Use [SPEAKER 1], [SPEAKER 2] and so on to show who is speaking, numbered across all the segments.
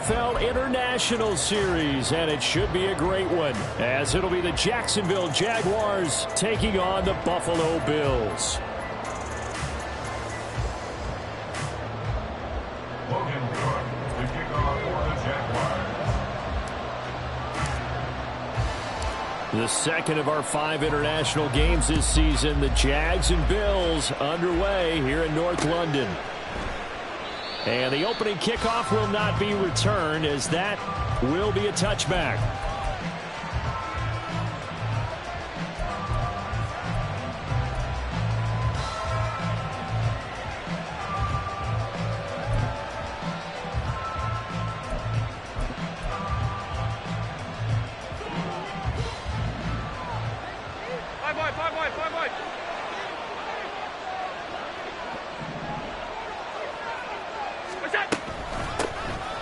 [SPEAKER 1] NFL International Series, and it should be a great one, as it'll be the Jacksonville Jaguars taking on the Buffalo Bills. The second of our 5 international games this season, the Jags and Bills underway here in North London. And the opening kickoff will not be returned, as that will be a touchback.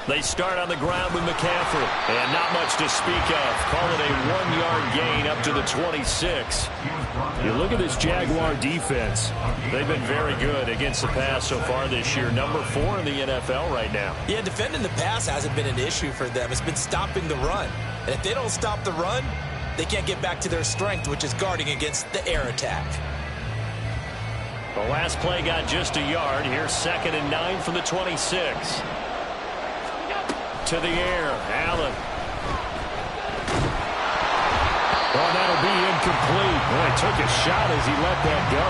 [SPEAKER 1] They start on the ground with McCaffrey, and not much to speak of. Call it a 1-yard gain up to the 26. You look at this Jaguar defense. They've been very good against the pass so far this year. Number 4 in the NFL right now.
[SPEAKER 2] Yeah, defending the pass hasn't been an issue for them. It's been stopping the run. And if they don't stop the run, they can't get back to their strength, which is guarding against the air attack.
[SPEAKER 1] The last play got just a yard. Here's 2nd and 9 from the 26. To the air, Allen. Oh, that'll be incomplete. Boy, took a shot as he let that go.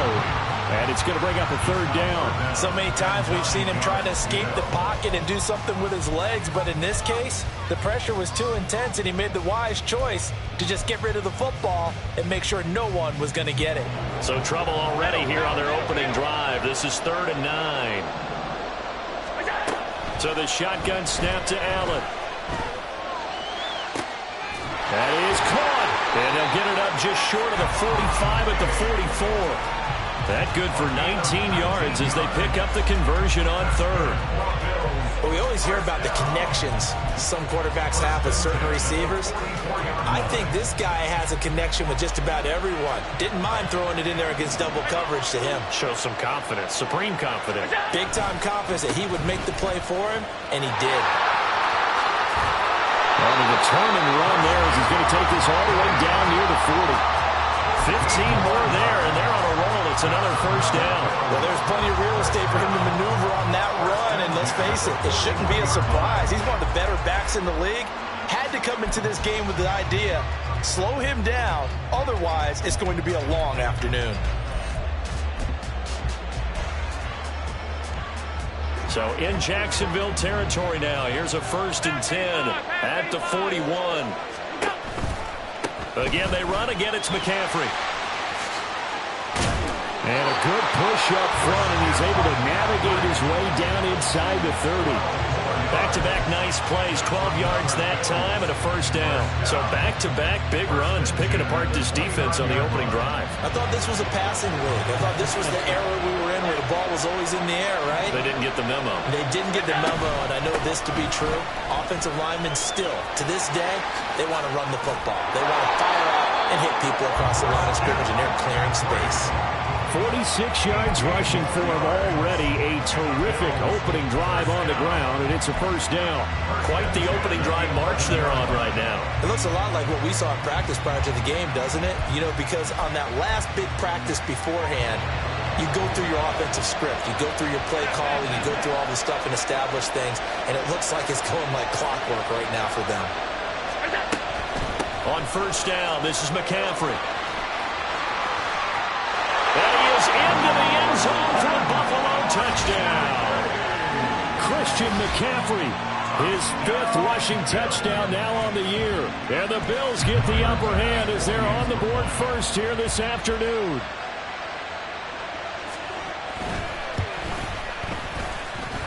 [SPEAKER 1] And it's going to bring up a 3rd down.
[SPEAKER 2] So many times we've seen him try to escape the pocket and do something with his legs, but in this case, the pressure was too intense, and he made the wise choice to just get rid of the football and make sure no one was going to get it.
[SPEAKER 1] So trouble already here on their opening drive. This is 3rd and 9. So the shotgun snap to Allen. That is caught. And they'll get it up just short of the 45 at the 44. That good for 19 yards as they pick up the conversion on 3rd.
[SPEAKER 2] Well, we always hear about the connections some quarterbacks have with certain receivers. I think this guy has a connection with just about everyone. Didn't mind throwing it in there against double coverage to him.
[SPEAKER 1] Show some confidence, supreme confidence.
[SPEAKER 2] Big-time confidence that he would make the play for him, and he did.
[SPEAKER 1] Well, the return and run there as he's going to take this all the way down near the 40. 15 more there, and they're on a roll. It's another 1st down.
[SPEAKER 2] Well, there's plenty of real estate for him to maneuver on that run, and let's face it, it shouldn't be a surprise. He's one of the better backs in the league. Had to come into this game with the idea, slow him down, otherwise it's going to be a long afternoon.
[SPEAKER 1] So in Jacksonville territory now, here's a 1st and 10 at the 41. Again, they run. Again, it's McCaffrey. And a good push up front, and he's able to navigate his way down inside the 30. Back-to-back nice plays, 12 yards that time, and a 1st down. So back-to-back big runs, picking apart this defense on the opening drive.
[SPEAKER 2] I thought this was a passing league. I thought this was the era we were in where the ball was always in the air, right?
[SPEAKER 1] They didn't get the memo.
[SPEAKER 2] They didn't get the memo, and I know this to be true. Offensive linemen still, to this day, they want to run the football. They want to fire out and hit people across the line of scrimmage, and they're clearing space.
[SPEAKER 1] 46 yards rushing for him already. A terrific opening drive on the ground, and it's a 1st down. Quite the opening drive march they're on right now.
[SPEAKER 2] It looks a lot like what we saw in practice prior to the game, doesn't it? You know, because on that last big practice beforehand, you go through your offensive script. You go through your play calling. You go through all this stuff and establish things, and it looks like it's going like clockwork right now for them.
[SPEAKER 1] On 1st down, this is McCaffrey. And he is into the end zone for a Buffalo touchdown. Christian McCaffrey, his 5th rushing touchdown now on the year. And the Bills get the upper hand as they're on the board first here this afternoon.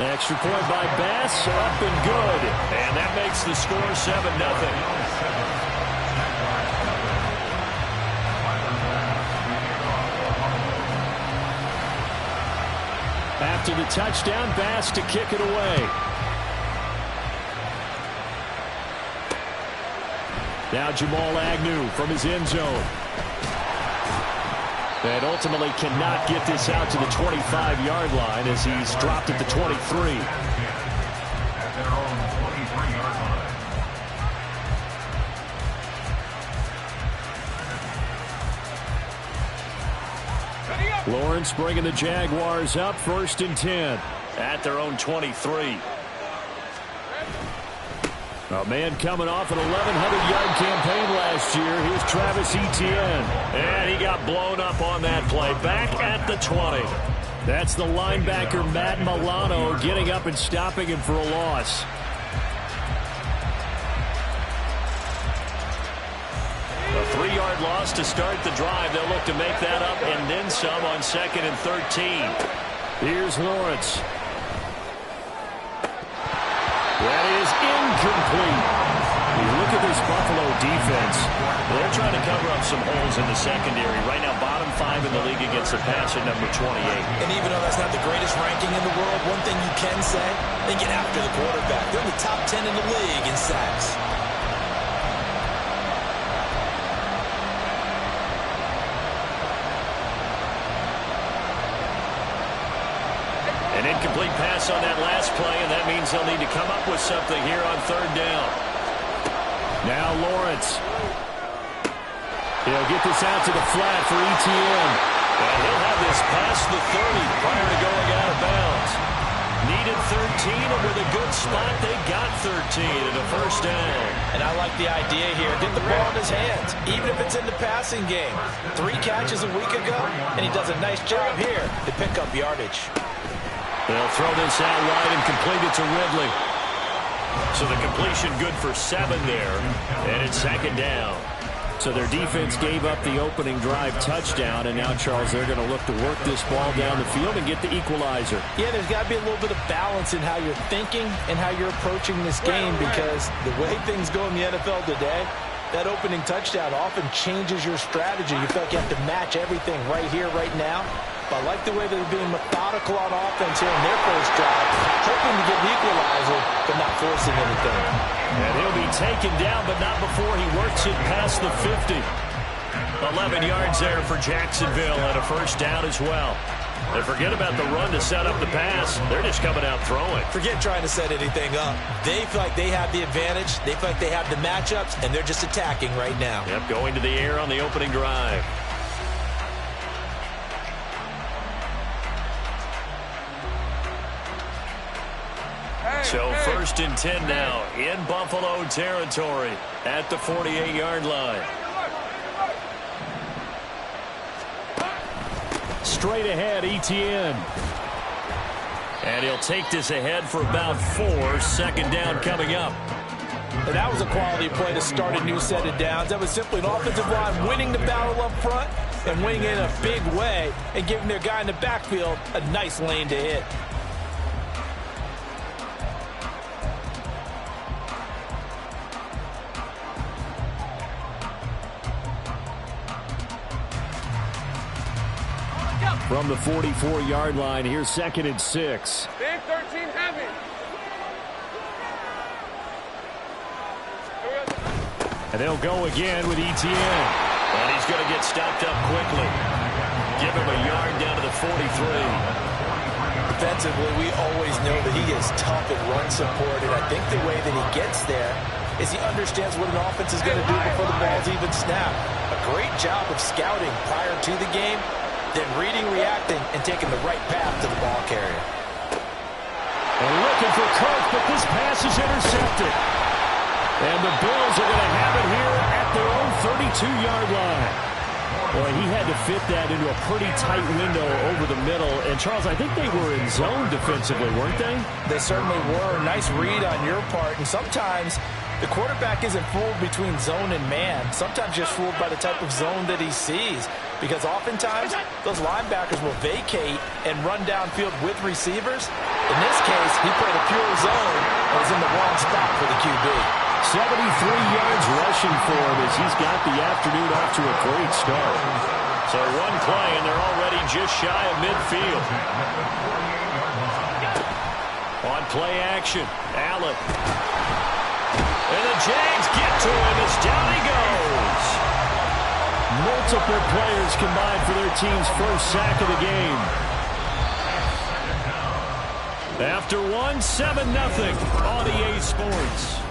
[SPEAKER 1] Extra point by Bass, up and good. And that makes the score 7-0. After the touchdown, Bass to kick it away. Now Jamal Agnew from his end zone. And ultimately cannot get this out to the 25-yard line as he's dropped at the 23. Lawrence bringing the Jaguars up 1st and 10 at their own 23. A man coming off an 1,100-yard campaign last year. Here's Travis Etienne. And he got blown up on that play. Back at the 20. That's the linebacker, Matt Milano, getting up and stopping him for a loss. A 3-yard loss to start the drive. They'll look to make that up and then some on 2nd and 13. Here's Lawrence. That is incomplete. You look at this Buffalo defense. They're trying to cover up some holes in the secondary. Right now, bottom 5 in the league against the pass at number 28.
[SPEAKER 2] And even though that's not the greatest ranking in the world, one thing you can say, they get after the quarterback. They're in the top 10 in the league in sacks.
[SPEAKER 1] An incomplete pass on that last play, and that means they'll need to come up with something here on 3rd down. Now Lawrence. He'll get this out to the flat for Etienne. And he'll have this past the 30 prior to going out of bounds. Needed 13, and with a good spot, they got 13 and a 1st down.
[SPEAKER 2] And I like the idea here. Get the ball in his hands, even if it's in the passing game. 3 catches a week ago, and he does a nice job here to pick up yardage.
[SPEAKER 1] They'll throw this out wide and complete it to Ridley. So the completion good for 7 there, and it's 2nd down. So their defense gave up the opening drive touchdown, and now, Charles, they're going to look to work this ball down the field and get the equalizer.
[SPEAKER 2] Yeah, there's got to be a little bit of balance in how you're thinking and how you're approaching this game, because the way things go in the NFL today, that opening touchdown often changes your strategy. You feel like you have to match everything right here, right now. But I like the way they're being methodical on offense here in their first drive, hoping to get an equalizer, but not forcing anything.
[SPEAKER 1] And he'll be taken down, but not before he works it past the 50. 11 yards there for Jacksonville and a 1st down as well. And forget about the run to set up the pass. They're just coming out throwing.
[SPEAKER 2] Forget trying to set anything up. They feel like they have the advantage. They feel like they have the matchups, and they're just attacking right now.
[SPEAKER 1] Yep, going to the air on the opening drive. So 1st and 10 now in Buffalo territory at the 48-yard line. Straight ahead, Etienne. And he'll take this ahead for about 4. 2nd down coming up.
[SPEAKER 2] And that was a quality play to start a new set of downs. That was simply an offensive line winning the battle up front and winning it in a big way and giving their guy in the backfield a nice lane to hit.
[SPEAKER 1] From the 44-yard line, here's 2nd and 6.
[SPEAKER 3] Big 13 heavy.
[SPEAKER 1] And they'll go again with Etienne. And he's going to get stopped up quickly. Give him a yard down to the 43.
[SPEAKER 2] Defensively, we always know that he is tough in run support, and I think the way that he gets there is he understands what an offense is going to do before the ball's even snapped. A great job of scouting prior to the game, then reading, reacting, and taking the right path to the ball carrier.
[SPEAKER 1] And looking for Kirk, but this pass is intercepted. And the Bills are going to have it here at their own 32-yard line. Boy, he had to fit that into a pretty tight window over the middle. And, Charles, I think they were in zone defensively, weren't they?
[SPEAKER 2] They certainly were. Nice read on your part. And sometimes the quarterback isn't fooled between zone and man. Sometimes just fooled by the type of zone that he sees. Because oftentimes, those linebackers will vacate and run downfield with receivers. In this case, he played a pure zone and was in the wrong spot for the QB.
[SPEAKER 1] 73 yards rushing for him as he's got the afternoon off to a great start. So one play, and they're already just shy of midfield. On play action, Allen. And the Jags get to him as down he goes. Multiple players combined for their team's first sack of the game. After one, 7-0 on EA Sports.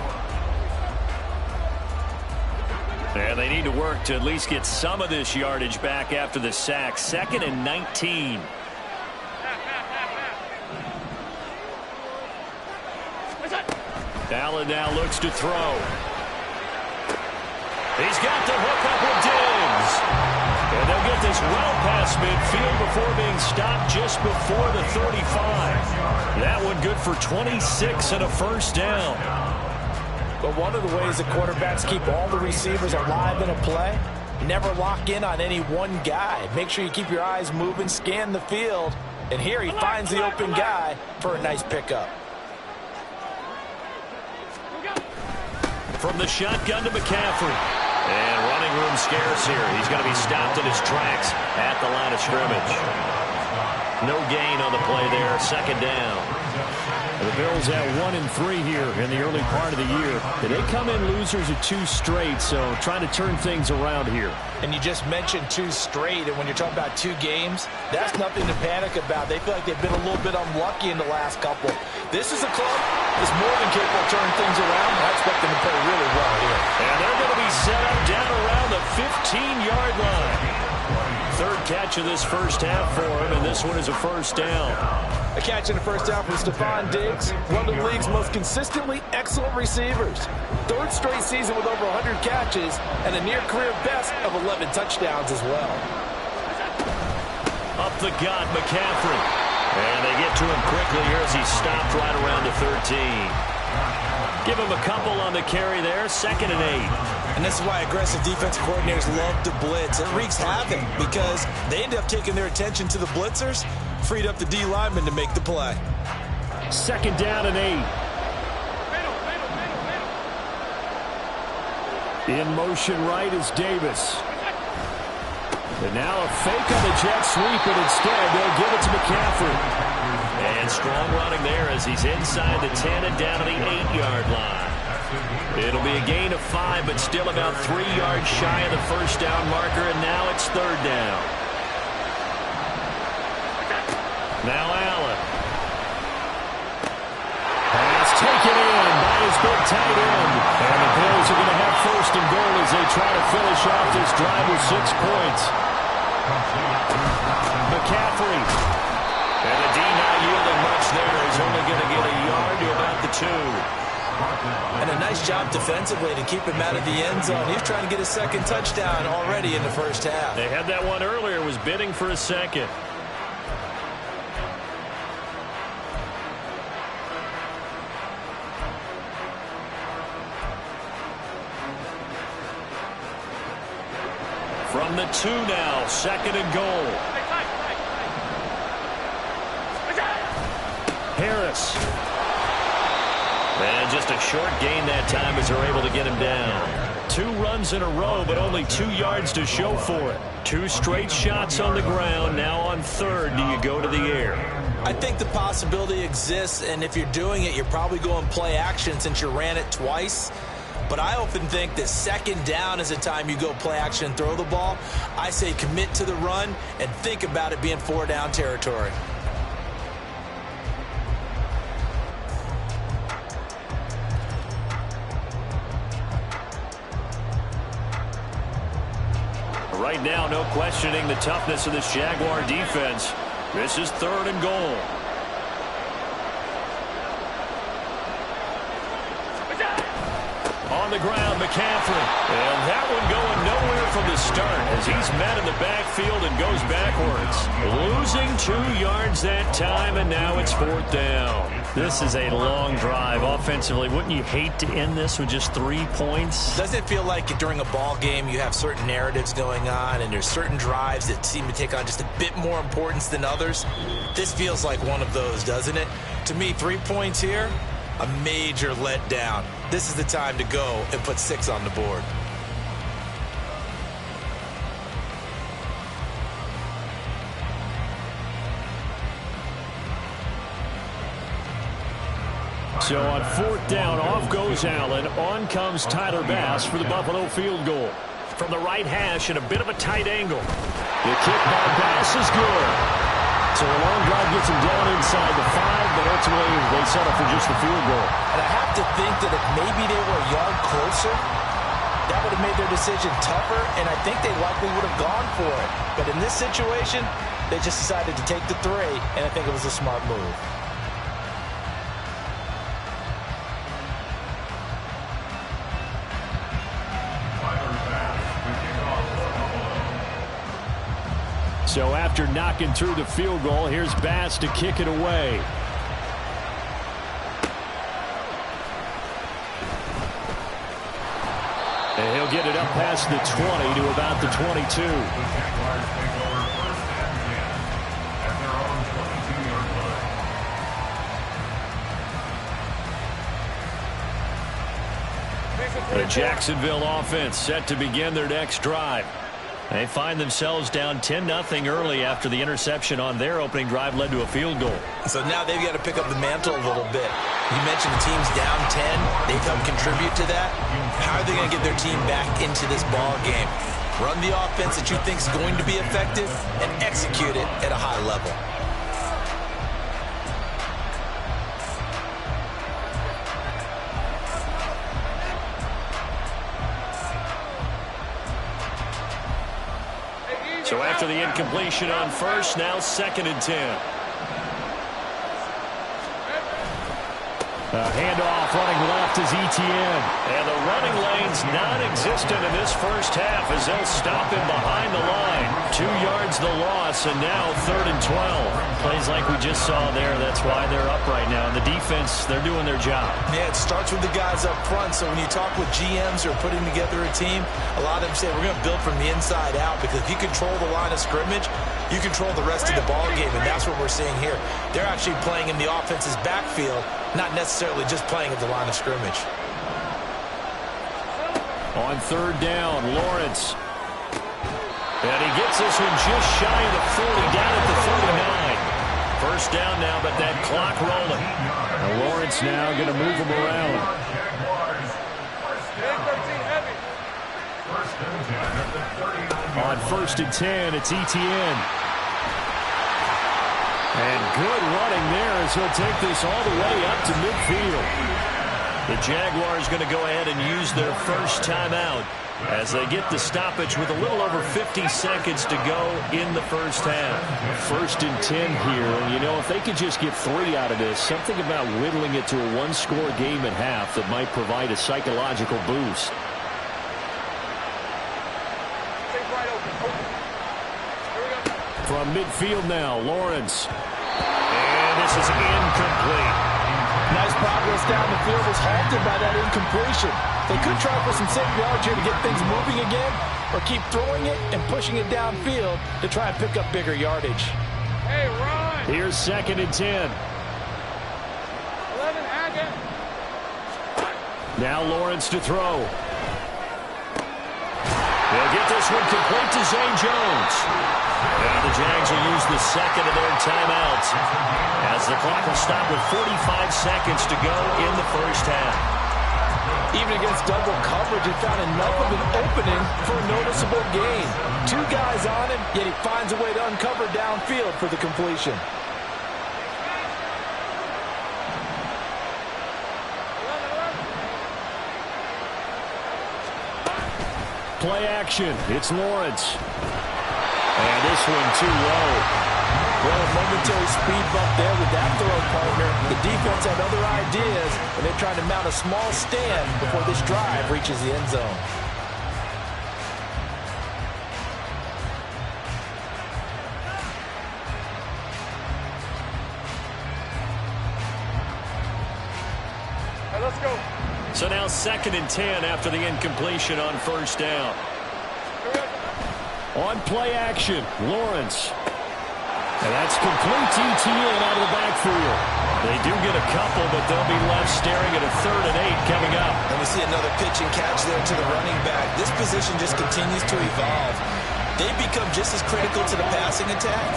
[SPEAKER 1] And they need to work to at least get some of this yardage back after the sack. 2nd and 19. Allen now looks to throw. He's got the hook up with Diggs. And they'll get this well past midfield before being stopped just before the 35. That one good for 26 and a first down.
[SPEAKER 2] But one of the ways that quarterbacks keep all the receivers alive in a play, never lock in on any one guy. Make sure you keep your eyes moving, scan the field. And here he finds the open guy for a nice pickup.
[SPEAKER 1] From the shotgun to McCaffrey. And running room scarce here. He's going to be stopped in his tracks at the line of scrimmage. No gain on the play there. 2nd down.
[SPEAKER 3] The Bills at 1-3 here in the early part of the year. They come in losers of 2 straight, so trying to turn things around here.
[SPEAKER 2] And you just mentioned 2 straight, and when you're talking about 2 games, that's nothing to panic about. They feel like they've been a little bit unlucky in the last couple. This is a club that's more than capable of turning things around. I expect them to play really well here.
[SPEAKER 1] And they're going to be set up down around the 15-yard line. 3rd catch of this first half for him, and this one is a first down.
[SPEAKER 2] A catch in the first down from Stephon Diggs, one of the league's most consistently excellent receivers. 3rd straight season with over 100 catches and a near-career best of 11 touchdowns as well.
[SPEAKER 1] Up the gut, McCaffrey. And they get to him quickly here as he's stopped right around the 13. Give him a couple on the carry there, 2nd and 8.
[SPEAKER 2] And this is why aggressive defensive coordinators love to blitz. It wreaks havoc because they end up taking their attention to the blitzers, freed up the D lineman to make the play.
[SPEAKER 3] 2nd down and 8. In motion right is Davis. And now a fake on the jet sweep, and instead they'll give it to McCaffrey.
[SPEAKER 1] And strong running there as he's inside the 10 and down to the 8-yard line. It'll be a gain of 5, but still about 3 yards shy of the first down marker, and now it's 3rd down. Now Allen.
[SPEAKER 3] Pass taken in by his big tight end. And the Bills are going to have 1st and goal as they try to finish off this drive with 6 points. McCaffrey.
[SPEAKER 1] And the D not yielding much there. He's only going to get a yard to about the 2.
[SPEAKER 2] And a nice job defensively to keep him out of the end zone. He's trying to get a 2nd touchdown already in the first half.
[SPEAKER 1] They had that one earlier, was bidding for a 2nd. From the 2 now, 2nd and goal. Harris. And just a short gain that time as they're able to get him down. 2 runs in a row, but only 2 yards to show for it. 2 straight shots on the ground. Now on 3rd, do you go to the air?
[SPEAKER 2] I think the possibility exists, and if you're doing it, you're probably going play action since you ran it twice. But I often think that 2nd down is the time you go play action and throw the ball. I say commit to the run and think about it being 4-down territory.
[SPEAKER 1] Right now, no questioning the toughness of this Jaguar defense. This is 3rd and goal. On the ground, McCaffrey. And that one going nowhere from the start as he's met in the backfield and goes backwards. Losing 2 yards that time, and now it's 4th down.
[SPEAKER 3] This is a long drive offensively. Wouldn't you hate to end this with just 3 points?
[SPEAKER 2] Doesn't it feel like during a ball game you have certain narratives going on and there's certain drives that seem to take on just a bit more importance than others? This feels like one of those, doesn't it? To me, 3 points here, a major letdown. This is the time to go and put 6 on the board.
[SPEAKER 3] So on 4th down, off goes Allen. On comes Tyler Bass for the Buffalo field goal.
[SPEAKER 1] From the right hash and a bit of a tight angle. The kick by Bass is good.
[SPEAKER 3] So a long drive gets him down inside the 5, but ultimately they settle for just the field goal.
[SPEAKER 2] And I have to think that if maybe they were a yard closer, that would have made their decision tougher, and I think they likely would have gone for it. But in this situation, they just decided to take the 3, and I think it was a smart move.
[SPEAKER 1] So after knocking through the field goal, here's Bass to kick it away. And he'll get it up past the 20 to about the 22. The Jacksonville offense set to begin their next drive. They find themselves down 10-0 early after the interception on their opening drive led to a field goal.
[SPEAKER 2] So now they've got to pick up the mantle a little bit. You mentioned the team's down 10. They come contribute to that. How are they going to get their team back into this ball game? Run the offense that you think is going to be effective and execute it at a high level.
[SPEAKER 1] So after the incompletion on first, now 2nd and 10. Handoff running left is Etienne. And the running lane's non-existent in this first half as they'll stop him behind the line. 2 yards the loss, and now 3rd and 12. Plays like we just saw there. That's why they're up right now. And the defense, they're doing their job.
[SPEAKER 2] Yeah, it starts with the guys up front. So when you talk with GMs who are putting together a team, a lot of them say we're going to build from the inside out, because if you control the line of scrimmage, you control the rest of the ball game, and that's what we're seeing here. They're actually playing in the offense's backfield, not necessarily just playing at the line of scrimmage.
[SPEAKER 1] On 3rd down, Lawrence. And he gets this one just shy of the 40, down at the 39. First down now, but that clock rolling. And Lawrence now going to move him around. On 1st and 10, it's Etienne. And good running there as he'll take this all the way up to midfield. The Jaguars going to go ahead and use their first timeout as they get the stoppage with a little over 50 seconds to go in the first half. 1st and 10 here, and you know, if they could just get 3 out of this, something about whittling it to a 1-score game at half that might provide a psychological boost. From midfield now, Lawrence. And this is incomplete.
[SPEAKER 2] Nice progress down the field was halted by that incompletion. They could try for some safe yards here to get things moving again, or keep throwing it and pushing it downfield to try and pick up bigger yardage.
[SPEAKER 3] Hey, run!
[SPEAKER 1] Here's 2nd and 10.
[SPEAKER 3] 11, Hackett.
[SPEAKER 1] Now Lawrence to throw. They'll get this one complete to Zay Jones. Now the Jags will use the 2nd of their timeouts as the clock will stop with 45 seconds to go in the first half.
[SPEAKER 2] Even against double coverage, he found enough of an opening for a noticeable gain. 2 guys on him, yet he finds a way to uncover downfield for the completion.
[SPEAKER 1] Play action. It's Lawrence. And this one too low.
[SPEAKER 2] Well, a momentary speed bump there with that throw partner. The defense had other ideas, and they're trying to mount a small stand before this drive reaches the end zone.
[SPEAKER 3] Let's go.
[SPEAKER 1] So now 2nd and 10 after the incompletion on 1st down. On play action, Lawrence. And that's complete to Etienne out of the backfield. They do get a couple, but they'll be left staring at a 3rd and 8 coming up.
[SPEAKER 2] And we see another pitch and catch there to the running back. This position just continues to evolve. They become just as critical to the passing attack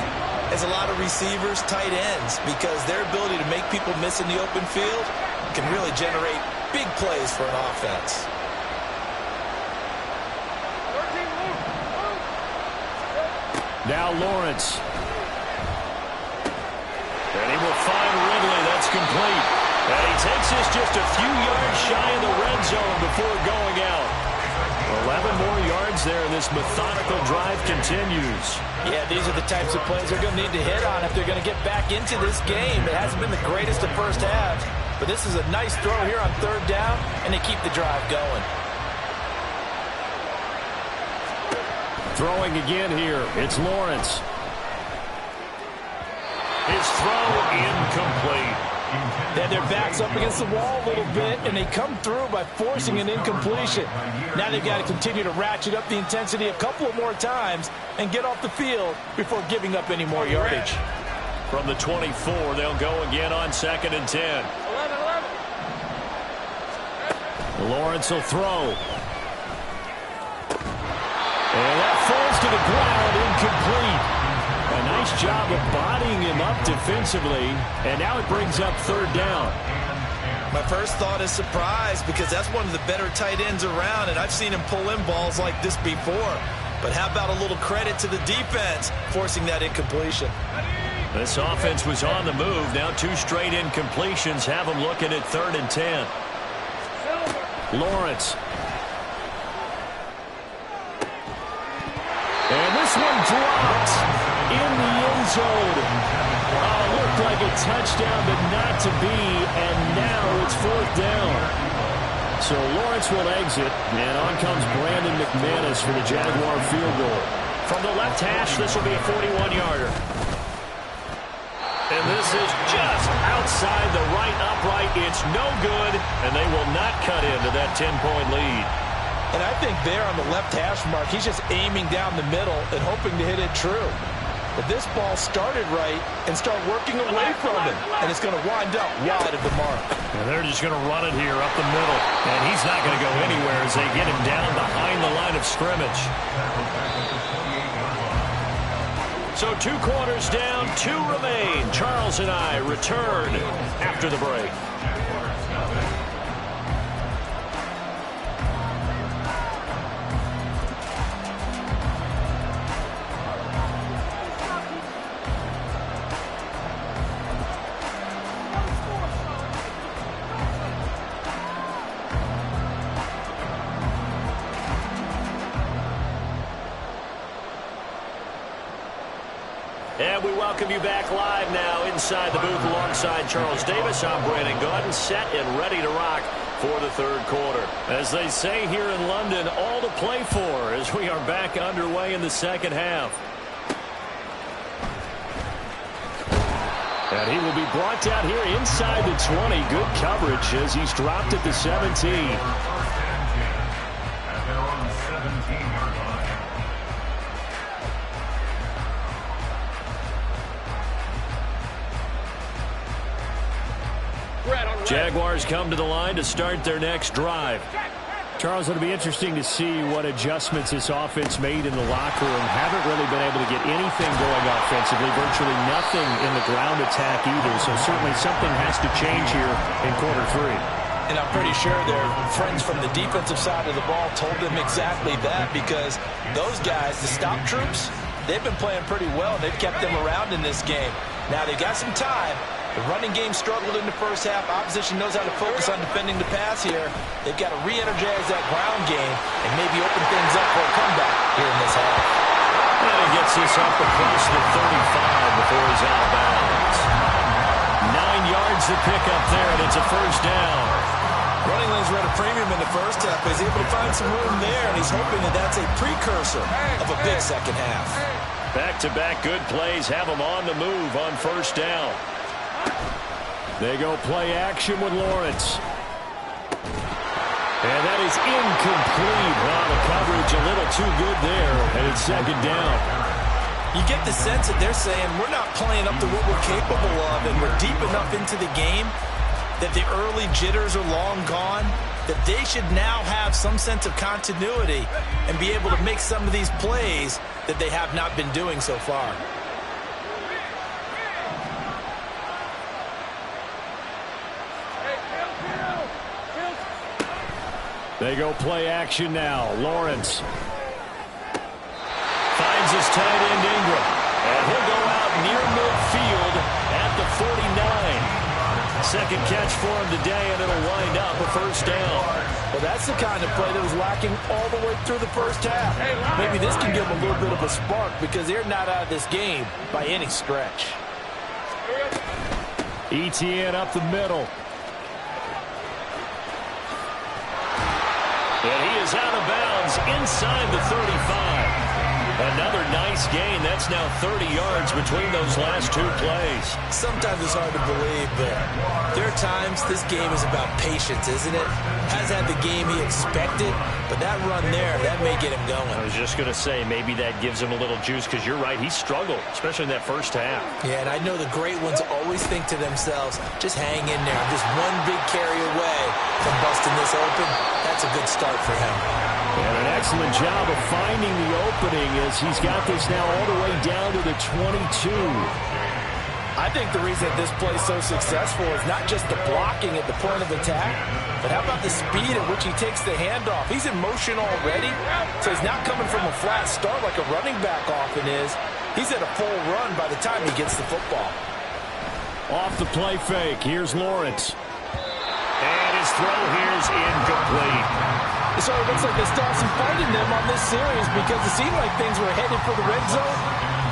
[SPEAKER 2] as a lot of receivers, tight ends, because their ability to make people miss in the open field can really generate big plays for an offense.
[SPEAKER 1] Now Lawrence. And he will find Ridley. That's complete. And he takes this just a few yards shy of the red zone before going out. there, and this methodical drive continues.
[SPEAKER 2] Yeah, these are the types of plays they're going to need to hit on if they're going to get back into this game. It hasn't been the greatest of first halves, but this is a nice throw here on third down, and they keep the drive going.
[SPEAKER 1] Throwing again here, it's Lawrence. His throw incomplete.
[SPEAKER 2] Then their back's up against the wall a little bit, and they come through by forcing an incompletion. Now they've got to continue to ratchet up the intensity a couple of more times and get off the field before giving up any more yardage.
[SPEAKER 1] From the 24, they'll go again on 2nd and 10. 11. Lawrence will throw. And that falls to the ground, incomplete. A nice job of bodying him up defensively, and now it brings up third down.
[SPEAKER 2] My first thought is surprise, because that's one of the better tight ends around, and I've seen him pull in balls like this before. But how about a little credit to the defense forcing that incompletion?
[SPEAKER 1] This offense was on the move. Now 2 straight incompletions have them looking at 3rd and 10. Lawrence. And this one dropped in the end zone. Looked like a touchdown, but not to be, and now it's 4th down. So Lawrence will exit, and on comes Brandon McManus for the Jaguar field goal. From the left hash, this will be a 41-yarder. And this is just outside the right upright. It's no good, and they will not cut into that 10-point lead.
[SPEAKER 2] And I think there on the left hash mark, he's just aiming down the middle and hoping to hit it true. But this ball started right and start working away from him, and it's going to wind up wide of the mark.
[SPEAKER 1] And they're just going to run it here up the middle, and he's not going to go anywhere as they get him down behind the line of scrimmage. So 2 quarters down, 2 remain. Charles and I return after the break. And we welcome you back live now inside the booth alongside Charles Davis. I'm Brandon Gaudin, set and ready to rock for the 3rd quarter. As they say here in London, all to play for as we are back underway in the 2nd half. And he will be brought down here inside the 20. Good coverage as he's dropped at the 17. Jaguars come to the line to start their next drive. Charles, it'll be interesting to see what adjustments this offense made in the locker room. Haven't really been able to get anything going offensively. Virtually nothing in the ground attack either. So certainly something has to change here in quarter 3.
[SPEAKER 2] And I'm pretty sure their friends from the defensive side of the ball told them exactly that, because those guys, the stop troops, they've been playing pretty well. They've kept them around in this game. Now they've got some time. The running game struggled in the first half. Opposition knows how to focus on defending the pass here. They've got to re-energize that ground game and maybe open things up for a comeback here in this half.
[SPEAKER 1] And he gets this up across the 35 before he's out of bounds. 9 yards to pick up there, and it's a 1st down.
[SPEAKER 2] Running lanes were at a premium in the first half, but he's able to find some room there, and he's hoping that that's a precursor of a big second half.
[SPEAKER 1] Back-to-back good plays have him on the move on 1st down. They go play action with Lawrence. And that is incomplete. Wow, the coverage a little too good there, and it's 2nd down.
[SPEAKER 2] You get the sense that they're saying we're not playing up to what we're capable of, and we're deep enough into the game that the early jitters are long gone, that they should now have some sense of continuity and be able to make some of these plays that they have not been doing so far.
[SPEAKER 1] They go play action now. Lawrence finds his tight end Ingram. And he'll go out near midfield at the 49. second catch for him today, and it'll wind up a first down.
[SPEAKER 2] Well, that's the kind of play that was lacking all the way through the first half. Maybe this can give them a little bit of a spark because they're not out of this game by any stretch.
[SPEAKER 3] ETN up the middle.
[SPEAKER 1] And he is out of bounds inside the 35. Another nice gain. That's now 30 yards between those last two plays.
[SPEAKER 2] Sometimes it's hard to believe, but there are times this game is about patience, isn't it? Has had the game he expected, but that run there, that may get him going.
[SPEAKER 1] I was just going to say, maybe that gives him a little juice, because you're right, he struggled, especially in that first half.
[SPEAKER 2] Yeah, and I know the great ones always think to themselves, just hang in there. I'm just one big carry away from busting this open. That's a good start for him.
[SPEAKER 3] And an excellent job of finding the opening as he's got this now all the way down to the 22.
[SPEAKER 2] I think the reason this play is so successful is not just the blocking at the point of attack, but how about the speed at which he takes the handoff? He's in motion already, so he's not coming from a flat start like a running back often is. He's at a full run by the time he gets the football.
[SPEAKER 3] Off the play fake, here's Lawrence.
[SPEAKER 1] And his throw here's incomplete.
[SPEAKER 2] So it looks like they still have some fight in them on this series because it seemed like things were headed for the red zone.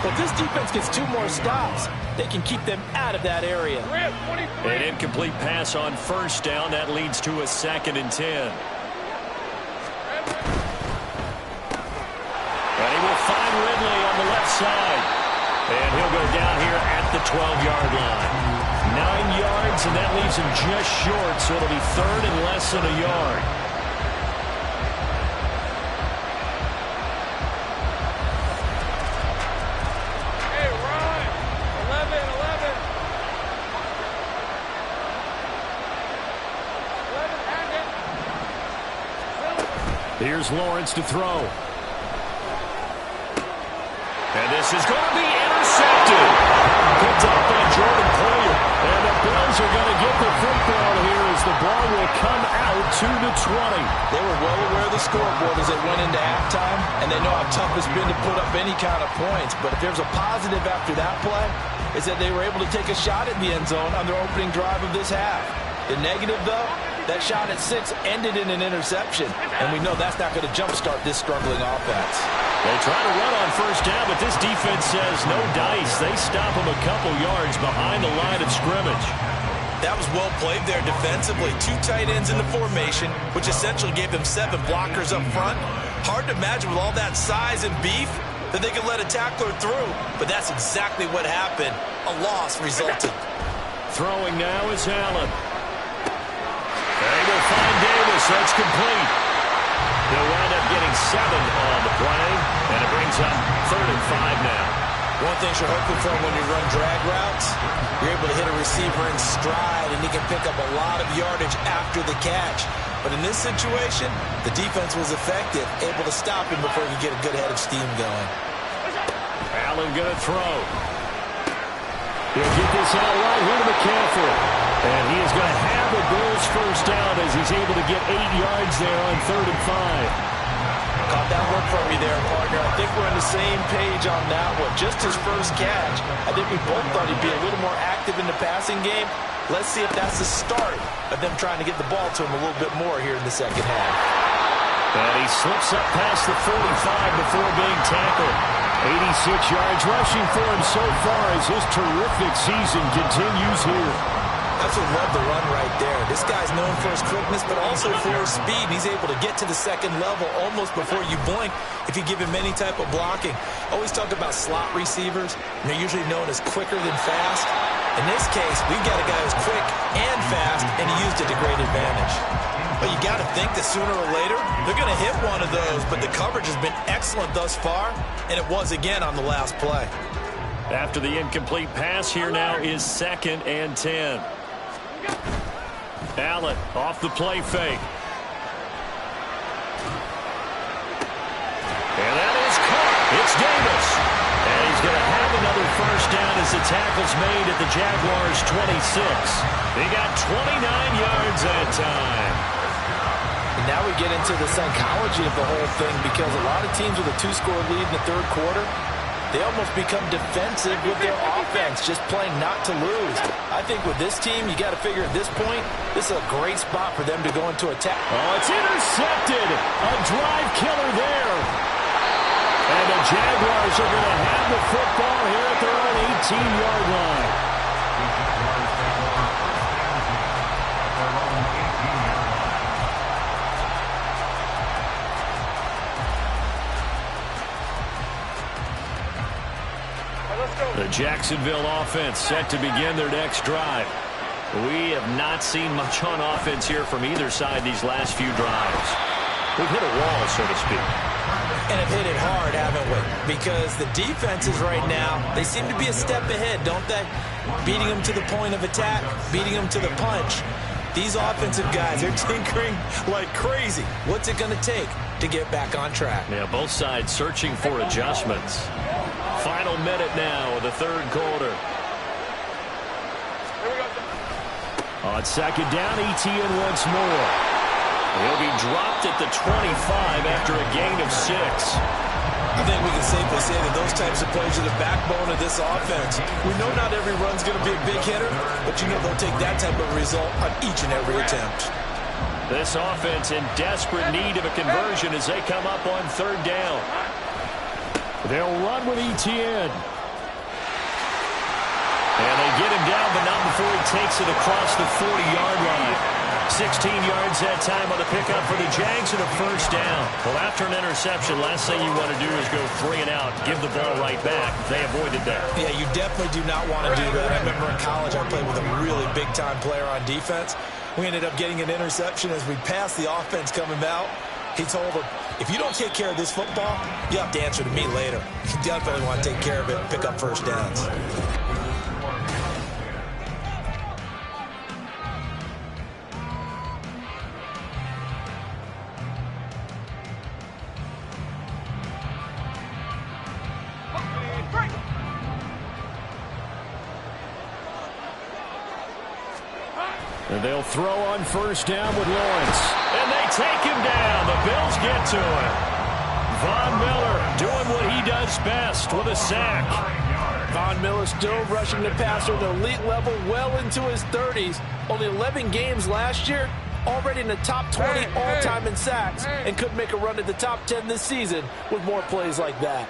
[SPEAKER 2] But if this defense gets 2 more stops, they can keep them out of that area.
[SPEAKER 1] An incomplete pass on first down. That leads to a 2nd and 10. And he will find Ridley on the left side. And he'll go down here at the 12-yard line. 9 yards, and that leaves him just short, so it'll be 3rd and less than a yard.
[SPEAKER 3] Here's Lawrence to throw.
[SPEAKER 1] And this is going to be intercepted.
[SPEAKER 3] Picked up by Jordan Poyer. And the Bills are going to get the football here as the ball will come out to the 20.
[SPEAKER 2] They were well aware of the scoreboard as they went into halftime, and they know how tough it's been to put up any kind of points. But if there's a positive after that play, is that they were able to take a shot at the end zone on their opening drive of this half. The negative, though, that shot at 6 ended in an interception, and we know that's not going to jumpstart this struggling offense.
[SPEAKER 1] They try to run on first down, but this defense says no dice. They stop them a couple yards behind the line of scrimmage.
[SPEAKER 2] That was well played there defensively. 2 tight ends in the formation, which essentially gave them 7 blockers up front. Hard to imagine with all that size and beef that they could let a tackler through, but that's exactly what happened. A loss resulted.
[SPEAKER 1] Throwing now is Allen. They will find Davis. That's complete. They'll wind up getting 7 on the play, and it brings up 3rd and 5 now.
[SPEAKER 2] One thing you're hoping for when you run drag routes, you're able to hit a receiver in stride, and he can pick up a lot of yardage after the catch. But in this situation, the defense was effective, able to stop him before he could get a good head of steam going.
[SPEAKER 1] Allen going to throw.
[SPEAKER 3] He'll get this out right here to McCaffrey. And he is going to have a Bills first down as he's able to get 8 yards there on 3rd and 5.
[SPEAKER 2] Caught that one from you there, partner. I think we're on the same page on that one. Just his first catch. I think we both thought he'd be a little more active in the passing game. Let's see if that's the start of them trying to get the ball to him a little bit more here in the second half.
[SPEAKER 1] And he slips up past the 45 before being tackled.
[SPEAKER 3] 86 yards rushing for him so far as his terrific season continues here.
[SPEAKER 2] Absolutely love the run right there. This guy's known for his quickness, but also for his speed. He's able to get to the second level almost before you blink if you give him any type of blocking. Always talk about slot receivers, and they're usually known as quicker than fast. In this case, we've got a guy who's quick and fast, and he used it to great advantage. But you got to think that sooner or later, they're going to hit one of those, but the coverage has been excellent thus far, and it was again on the last play.
[SPEAKER 1] After the incomplete pass, here now is 2nd and 10. Allen off the play fake. And that is caught. It's Davis. And he's going to have another first down as the tackle's made at the Jaguars' 26. They got 29 yards that time.
[SPEAKER 2] And now we get into the psychology of the whole thing because a lot of teams with a 2-score lead in the 3rd quarter, They almost become defensive with their offense, just playing not to lose. I think with this team, you got to figure at this point, this is a great spot for them to go into attack.
[SPEAKER 3] Oh, it's intercepted. A drive killer there. And the Jaguars are going to have the football here at their own 18-yard line. The Jacksonville offense set to begin their next drive. We have not seen much on offense here from either side these last few drives. We've hit a wall, so to speak.
[SPEAKER 2] And have hit it hard, haven't we? Because the defenses right now, they seem to be a step ahead, don't they? Beating them to the point of attack, beating them to the punch. These offensive guys are tinkering like crazy. What's it going to take to get back on track?
[SPEAKER 3] Yeah, both sides searching for adjustments. Final minute now of the third quarter. On second down, Etienne once more. He'll be dropped at the 25 after a gain of 6.
[SPEAKER 2] I think we can safely say that those types of plays are the backbone of this offense. We know not every run's going to be a big hitter, but you know they'll take that type of result on each and every attempt.
[SPEAKER 3] This offense in desperate need of a conversion as they come up on third down. They'll run with Etienne. And they get him down, but not before he takes it across the 40-yard line. 16 yards that time on the pickup for the Jags and a first down. Well, after an interception, last thing you want to do is go 3 and out, give the ball right back. They avoided that.
[SPEAKER 2] Yeah, you definitely do not want to do that. I remember in college I played with a really big-time player on defense. We ended up getting an interception as we passed the offense coming out. He told him, if you don't take care of this football, you have to answer to me later. You definitely want to take care of it and pick up first downs.
[SPEAKER 3] And they'll throw on first down with Lawrence. And they take him down. The Bills get to him. Von Miller doing what he does best with a sack.
[SPEAKER 2] Von Miller still rushing the passer at an elite level well into his 30s. Only 11 games last year. Already in the top 20 all-time in sacks. And could make a run to the top 10 this season with more plays like that.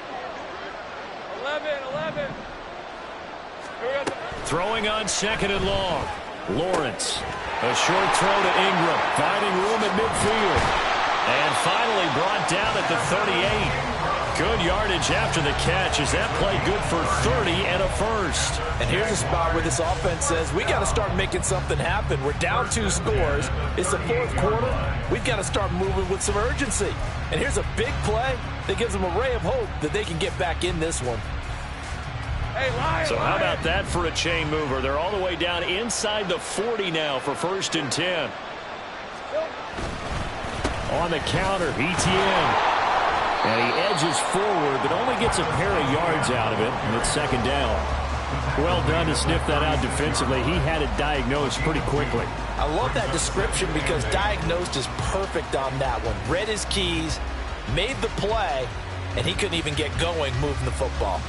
[SPEAKER 4] 11.
[SPEAKER 3] Throwing on second and long. Lawrence. A short throw to Ingram. Finding room at midfield. And finally brought down at the 38. Good yardage after the catch. Is that play good for 30 and a first?
[SPEAKER 2] And here's a spot where this offense says, we got to start making something happen. We're down 2 scores. It's the fourth quarter. We've got to start moving with some urgency. And here's a big play that gives them a ray of hope that they can get back in this one.
[SPEAKER 3] So how about that for a chain mover? They're all the way down inside the 40 now for first and 10. On the counter, Etienne. And he edges forward, but only gets a pair of yards out of it, and it's second down. Well done to sniff that out defensively. He had it diagnosed pretty quickly.
[SPEAKER 2] I love that description because diagnosed is perfect on that one. Read his keys, made the play, and he couldn't even get going moving the football.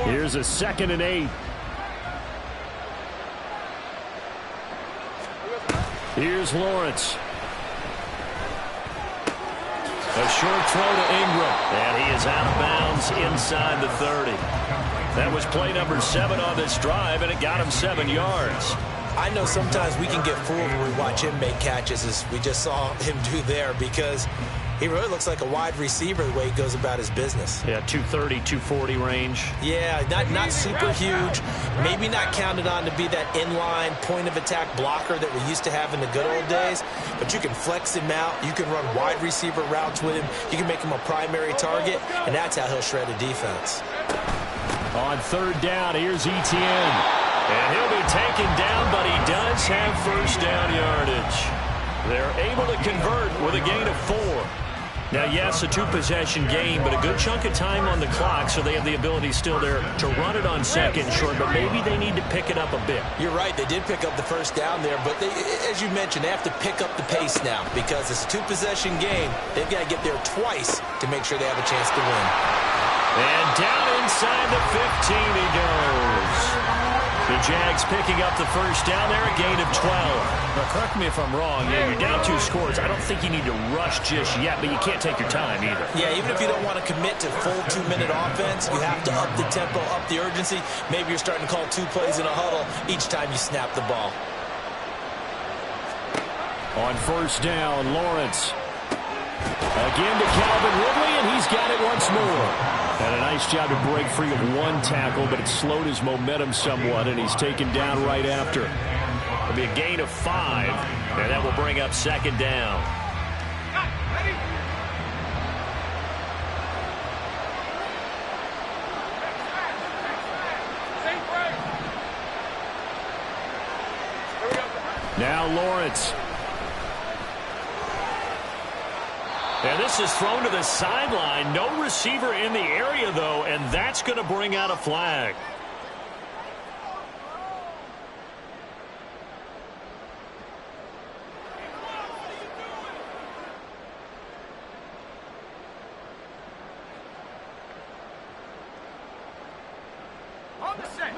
[SPEAKER 3] Here's a 2nd and 8. Here's Lawrence. A short throw to Ingram. And he is out of bounds inside the 30. That was play number 7 on this drive, and it got him 7 yards.
[SPEAKER 2] I know sometimes we can get fooled when we watch him make catches, as we just saw him do there, because he really looks like a wide receiver the way he goes about his business.
[SPEAKER 3] Yeah, 230, 240 range.
[SPEAKER 2] Yeah, not super huge. Maybe not counted on to be that inline point-of-attack blocker that we used to have in the good old days. But you can flex him out. You can run wide receiver routes with him. You can make him a primary target, and that's how he'll shred a defense.
[SPEAKER 3] On third down, here's Etienne. And he'll be taken down, but he does have first down yardage. They're able to convert with a gain of 4. Now, yes, a 2-possession game, but a good chunk of time on the clock, so they have the ability still there to run it on second short, but maybe they need to pick it up a bit.
[SPEAKER 2] You're right. They did pick up the first down there, but they, as you mentioned, they have to pick up the pace now because it's a 2-possession game. They've got to get there twice to make sure they have a chance to win.
[SPEAKER 3] And down inside the 15 he goes. The Jags picking up the first down there, a gain of 12. Now, correct me if I'm wrong. Yeah, you're down 2 scores. I don't think you need to rush just yet, but you can't take your time either.
[SPEAKER 2] Yeah, even if you don't want to commit to full 2-minute offense, you have to up the tempo, up the urgency. Maybe you're starting to call 2 plays in a huddle each time you snap the ball.
[SPEAKER 3] On first down, Lawrence. Again to Calvin Ridley, and he's got it once more. And a nice job to break free of 1 tackle, but it slowed his momentum somewhat, and he's taken down right after. It'll be a gain of 5, and that will bring up second down. Now Lawrence. And this is thrown to the sideline. No receiver in the area, though, and that's going to bring out a flag.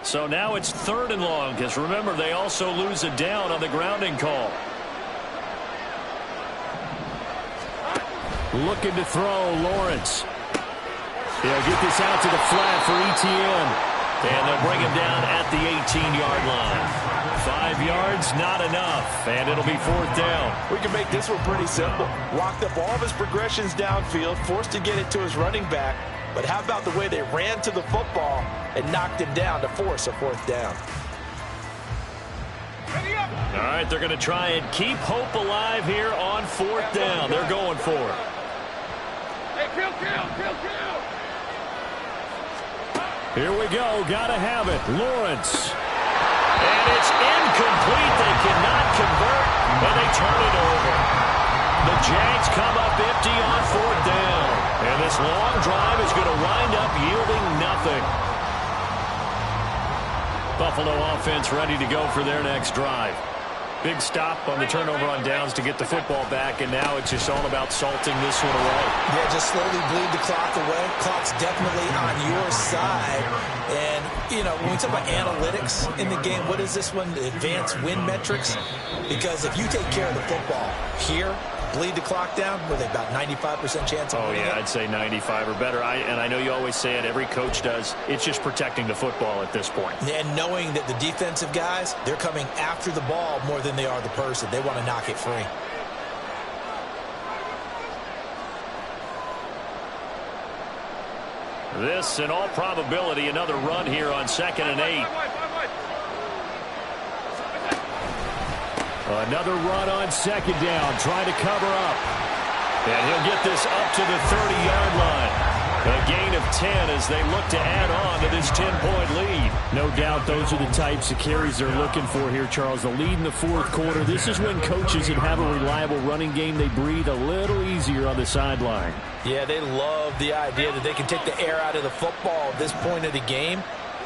[SPEAKER 3] So now it's 3rd and long, because remember, they also lose a down on the grounding call. Looking to throw, Lawrence. He'll get this out to the flat for Etienne. And they'll bring him down at the 18-yard line. 5 yards, not enough. And it'll be 4th down.
[SPEAKER 2] We can make this one pretty simple. Walked up all of his progressions downfield, forced to get it to his running back. But how about the way they ran to the football and knocked him down to force a 4th down?
[SPEAKER 3] All right, they're going to try and keep hope alive here on 4th down. They're going for it.
[SPEAKER 4] Kill.
[SPEAKER 3] Here we go. Got to have it. Lawrence. And it's incomplete. They cannot convert, and they turn it over. The Jags come up empty on 4th down. And this long drive is going to wind up yielding nothing. Buffalo offense ready to go for their next drive. Big stop on the turnover on downs to get the football back, and now it's just all about salting this one away.
[SPEAKER 2] Yeah, just slowly bleed the clock away. Clock's definitely on your side. And, you know, when we talk about analytics in the game, what is this one? Advanced win metrics? Because if you take care of the football here, bleed the clock down, were they about 95% chance of winning it?
[SPEAKER 3] I'd say 95 or better. And I know you always say it, every coach does. It's just protecting the football at this point.
[SPEAKER 2] And knowing that the defensive guys, they're coming after the ball more than they are the person. They want to knock it free.
[SPEAKER 3] This, in all probability, another run here on 2nd and 8. Another run on 2nd down, trying to cover up. And he'll get this up to the 30-yard line. A gain of 10 as they look to add on to this 10-point lead. No doubt those are the types of carries they're looking for here, Charles. The lead in the 4th quarter. This is when coaches that have a reliable running game, they breathe a little easier on the sideline.
[SPEAKER 2] Yeah, they love the idea that they can take the air out of the football at this point of the game.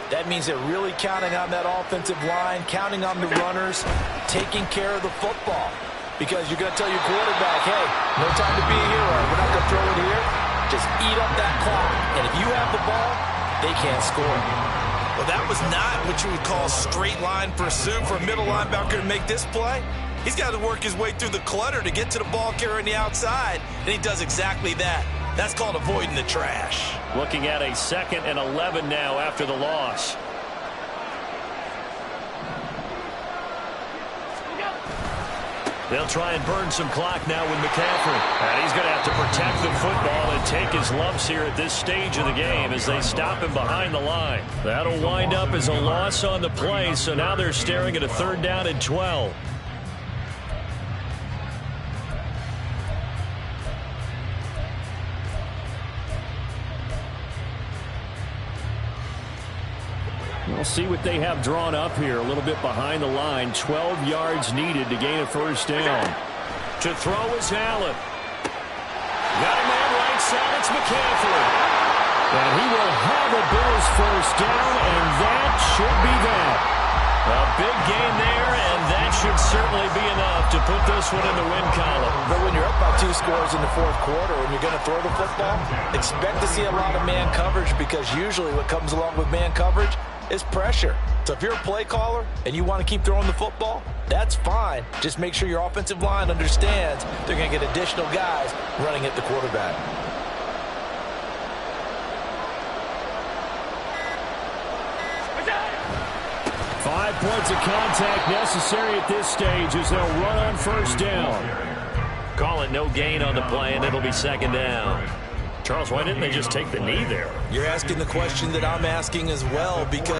[SPEAKER 2] That means they're really counting on that offensive line, counting on the runners, taking care of the football. Because you're going to tell your quarterback, hey, no time to be a hero. We're not going to throw it here. Just eat up that clock. And if you have the ball, they can't score. Well, that was not what you would call straight line pursuit for a middle linebacker to make this play. He's got to work his way through the clutter to get to the ball carrier on the outside, and he does exactly that. That's called avoiding the trash.
[SPEAKER 3] Looking at a 2nd and 11 now after the loss. They'll try and burn some clock now with McCaffrey. And he's going to have to protect the football and take his lumps here at this stage of the game as they stop him behind the line. That'll wind up as a loss on the play, so now they're staring at a 3rd down and 12. We'll see what they have drawn up here. A little bit behind the line. 12 yards needed to gain a 1st down. To throw is Allen. Got a man right side. It's McCaffrey. And he will have a Bills 1st down, and that should be that.
[SPEAKER 1] A big gain there, and that should certainly be enough to put this one in the win column.
[SPEAKER 2] But when you're up by 2 scores in the fourth quarter and you're going to throw the football, expect to see a lot of man coverage, because usually what comes along with man coverage is pressure. So if you're a play caller and you want to keep throwing the football, that's fine. Just make sure your offensive line understands they're going to get additional guys running at the quarterback.
[SPEAKER 1] Five points of contact necessary at this stage as they'll run on first down. Call it no gain on the play, and it'll be second down. Charles, why didn't they just take the knee there?
[SPEAKER 2] You're asking the question that I'm asking as well, because